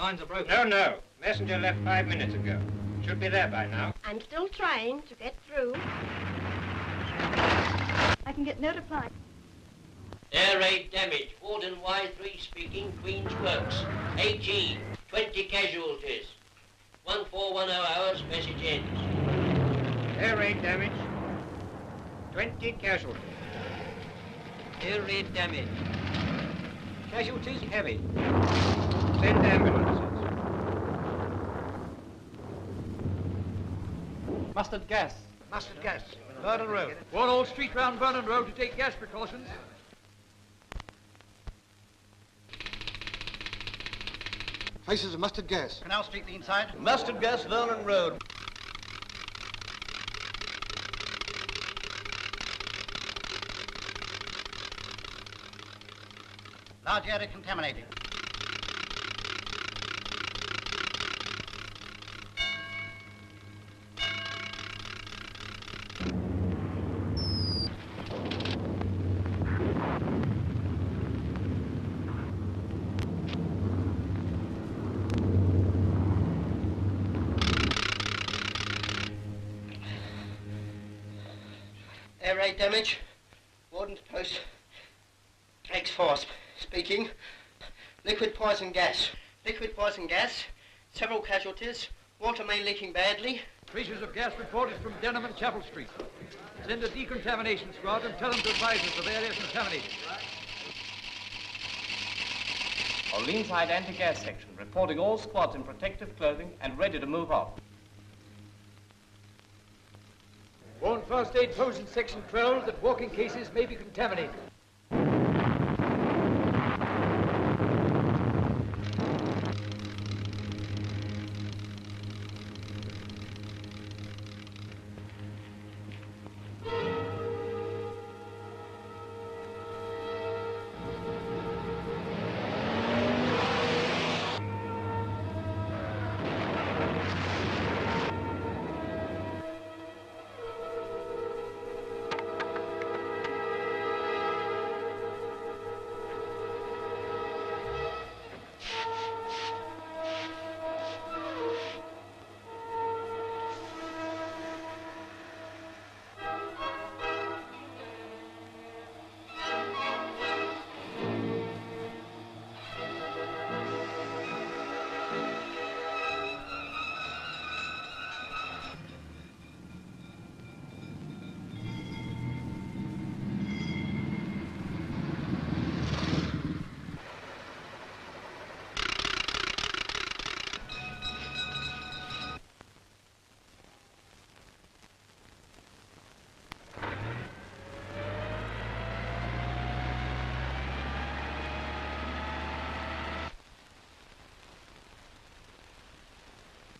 lines are broken. No, no. Messenger left 5 minutes ago. Should be there by now. I'm still trying to get through. I can get no reply. Air raid damage. Warden Y3 speaking, Queen's Works. 18. 20 casualties. 1410 hours, message ends. Air raid damage. 20 casualties. Air raid damage. Casualties heavy. Send ambulances. Mustard gas. Mustard gas. Vernon Road. Warn all street round Vernon Road to take gas precautions. Traces of mustard gas. Canal Street, the inside. Mustard gas, Vernon Road. Large area contaminated. Air raid damage. Warden's post. X-Force speaking. Liquid poison gas. Liquid poison gas. Several casualties. Water main leaking badly. Traces of gas reported from Denham and Chapel Street. Send a decontamination squad and tell them to advise us of areas contaminated. Orleanside anti-gas section, reporting all squads in protective clothing and ready to move off. Warn first aid post in section 12 that walking cases may be contaminated.